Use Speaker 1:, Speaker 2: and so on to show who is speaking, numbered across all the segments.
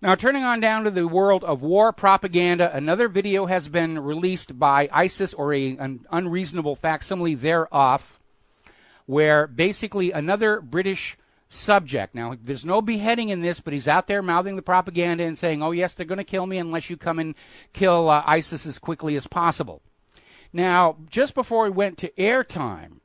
Speaker 1: Now, turning on down to the world of war propaganda, another video has been released by ISIS, or an unreasonable facsimile thereof, where basically another British subject, now there's no beheading in this, but he's out there mouthing the propaganda and saying, oh yes, they're going to kill me unless you come and kill ISIS as quickly as possible. Now, just before we went to airtime,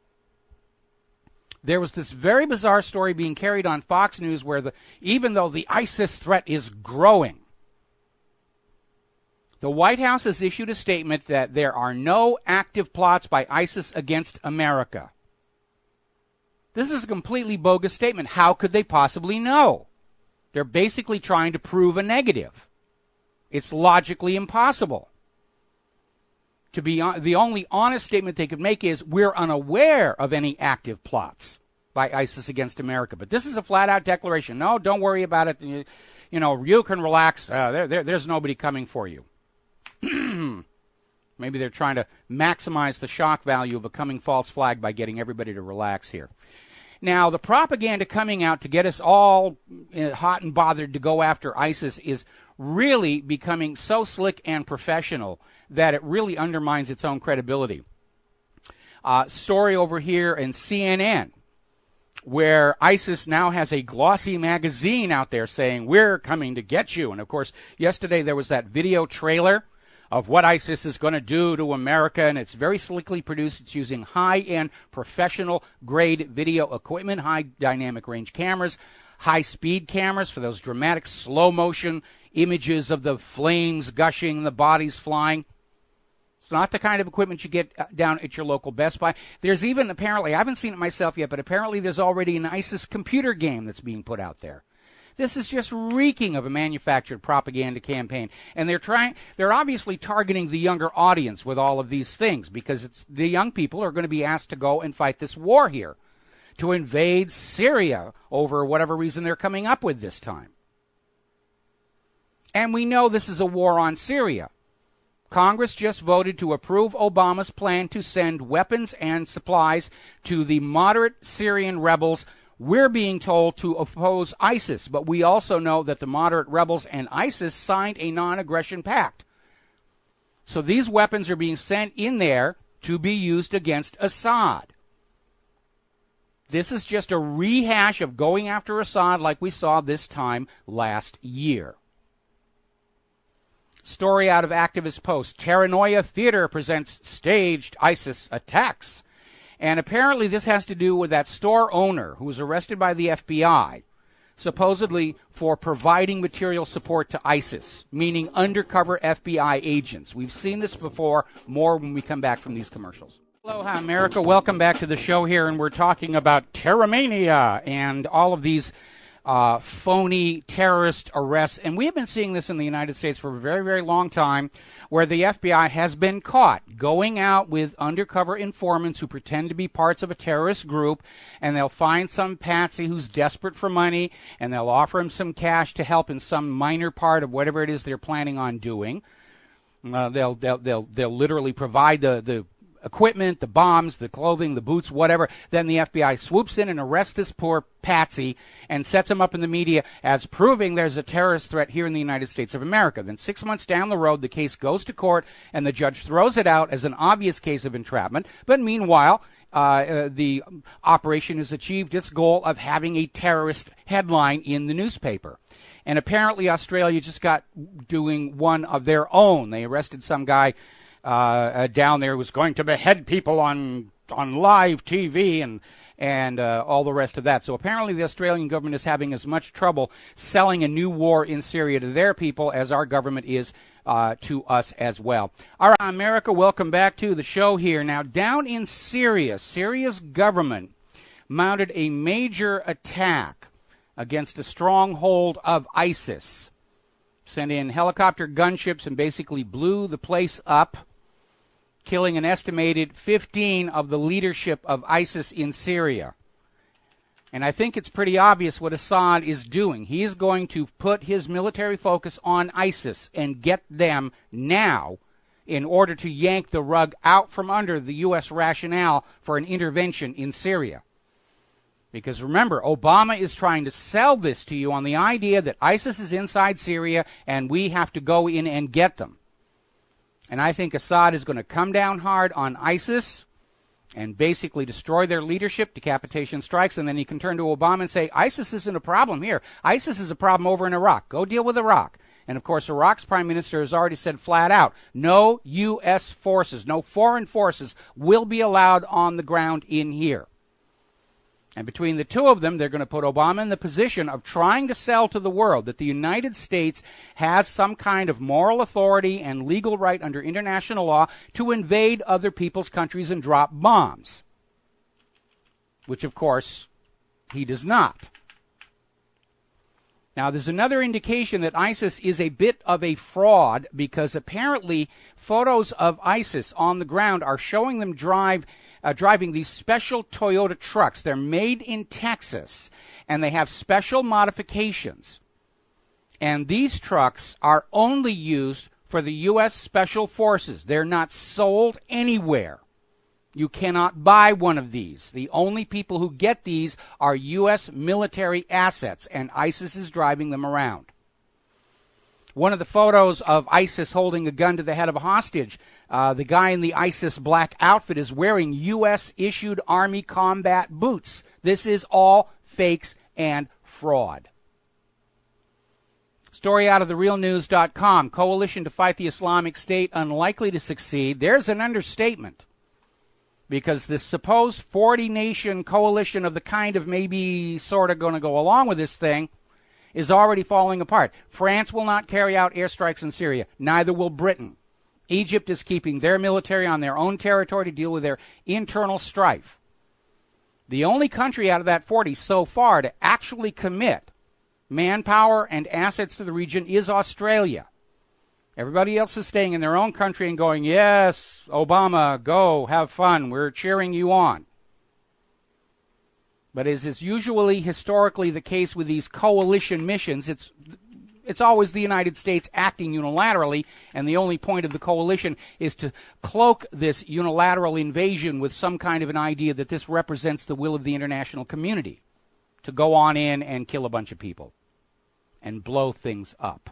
Speaker 1: there was this very bizarre story being carried on Fox News where even though the ISIS threat is growing, the White House has issued a statement that there are no active plots by ISIS against America. This is a completely bogus statement. How could they possibly know? They're basically trying to prove a negative. It's logically impossible. To be the only honest statement they could make is, we're unaware of any active plots by ISIS against America. But this is a flat-out declaration. No, don't worry about it. You can relax. There's nobody coming for you. Maybe they're trying to maximize the shock value of a coming false flag by getting everybody to relax here. Now, the propaganda coming out to get us all hot and bothered to go after ISIS is really becoming so slick and professional that it really undermines its own credibility. Story over here in CNN, where ISIS now has a glossy magazine out there saying, we're coming to get you. And, of course, yesterday there was that video trailer of what ISIS is going to do to America, and it's very slickly produced. It's using high-end professional-grade video equipment, high dynamic range cameras, high-speed cameras for those dramatic slow-motion images of the flames gushing, the bodies flying. It's not the kind of equipment you get down at your local Best Buy. There's even, apparently, I haven't seen it myself yet, but apparently there's already an ISIS computer game that's being put out there. This is just reeking of a manufactured propaganda campaign. And they're obviously targeting the younger audience with all of these things, because it's the young people are going to be asked to go and fight this war here, to invade Syria over whatever reason they're coming up with this time. And we know this is a war on Syria. Congress just voted to approve Obama's plan to send weapons and supplies to the moderate Syrian rebels. We're being told to oppose ISIS, but we also know that the moderate rebels and ISIS signed a non-aggression pact. So these weapons are being sent in there to be used against Assad. This is just a rehash of going after Assad like we saw this time last year. Story out of Activist Post. Terranoia Theater presents staged ISIS attacks. And apparently this has to do with that store owner who was arrested by the FBI, supposedly for providing material support to ISIS, meaning undercover FBI agents. We've seen this before, more when we come back from these commercials. Aloha, America. Welcome back to the show here, and we're talking about terramania and all of these phony terrorist arrests. And we have been seeing this in the United States for a very, very long time, where the FBI has been caught going out with undercover informants who pretend to be parts of a terrorist group, and they'll find some patsy who's desperate for money, and they'll offer him some cash to help in some minor part of whatever it is they're planning on doing. They'll literally provide the equipment, the bombs, the clothing, the boots, whatever. Then the FBI swoops in and arrests this poor patsy and sets him up in the media as proving there's a terrorist threat here in the United States of America. Then 6 months down the road, the case goes to court, and the judge throws it out as an obvious case of entrapment. But meanwhile, the operation has achieved its goal of having a terrorist headline in the newspaper. And apparently Australia just got doing one of their own. They arrested some guy down there who was going to behead people on live TV and all the rest of that. So apparently the Australian government is having as much trouble selling a new war in Syria to their people as our government is to us as well. All right, America, welcome back to the show here. Now, down in Syria, Syria's government mounted a major attack against a stronghold of ISIS. Sent in helicopter gunships and basically blew the place up, killing an estimated 15 of the leadership of ISIS in Syria. And I think it's pretty obvious what Assad is doing. He is going to put his military focus on ISIS and get them now in order to yank the rug out from under the U.S. rationale for an intervention in Syria. Because remember, Obama is trying to sell this to you on the idea that ISIS is inside Syria and we have to go in and get them. And I think Assad is going to come down hard on ISIS and basically destroy their leadership, decapitation strikes, and then he can turn to Obama and say, ISIS isn't a problem here. ISIS is a problem over in Iraq. Go deal with Iraq. And, of course, Iraq's prime minister has already said flat out, no U.S. forces, no foreign forces will be allowed on the ground in here. And between the two of them, they're going to put Obama in the position of trying to sell to the world that the United States has some kind of moral authority and legal right under international law to invade other people's countries and drop bombs, which, of course, he does not. Now, there's another indication that ISIS is a bit of a fraud because apparently photos of ISIS on the ground are showing them driving these special Toyota trucks. They're made in Texas, and they have special modifications. And these trucks are only used for the U.S. Special Forces. They're not sold anywhere. You cannot buy one of these. The only people who get these are U.S. military assets, and ISIS is driving them around. One of the photos of ISIS holding a gun to the head of a hostage, the guy in the ISIS black outfit is wearing U.S.-issued Army combat boots. This is all fakes and fraud. Story out of therealnews.com. Coalition to fight the Islamic State unlikely to succeed. There's an understatement. Because this supposed 40-nation coalition of the kind of maybe sort of going to go along with this thing is already falling apart. France will not carry out airstrikes in Syria. Neither will Britain. Egypt is keeping their military on their own territory to deal with their internal strife. The only country out of that 40 so far to actually commit manpower and assets to the region is Australia. Everybody else is staying in their own country and going, yes, Obama, go, have fun, we're cheering you on. But as is usually historically the case with these coalition missions, it's always the United States acting unilaterally, and the only point of the coalition is to cloak this unilateral invasion with some kind of an idea that this represents the will of the international community, to go on in and kill a bunch of people and blow things up.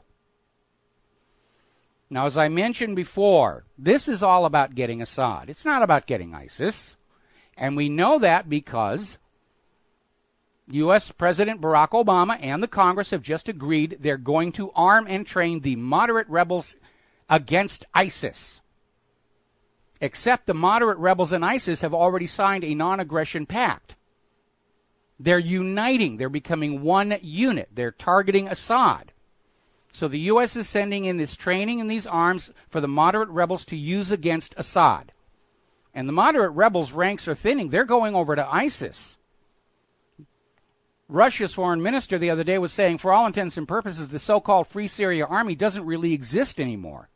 Speaker 1: Now, as I mentioned before, this is all about getting Assad. It's not about getting ISIS. And we know that because U.S. President Barack Obama and the Congress have just agreed they're going to arm and train the moderate rebels against ISIS. Except the moderate rebels and ISIS have already signed a non-aggression pact. They're uniting. They're becoming one unit. They're targeting Assad. So the U.S. is sending in this training and these arms for the moderate rebels to use against Assad. And the moderate rebels' ranks are thinning. They're going over to ISIS. Russia's foreign minister the other day was saying, for all intents and purposes, the so-called Free Syria Army doesn't really exist anymore.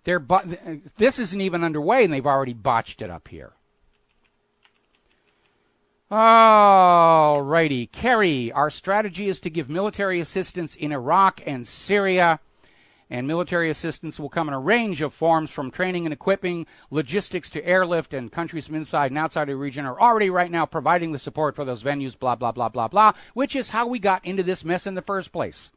Speaker 1: This isn't even underway, and they've already botched it up here. All righty. Kerry, our strategy is to give military assistance in Iraq and Syria. And military assistance will come in a range of forms, from training and equipping, logistics to airlift, and countries from inside and outside the region are already right now providing the support for those venues, blah, blah, blah, blah, blah, which is how we got into this mess in the first place.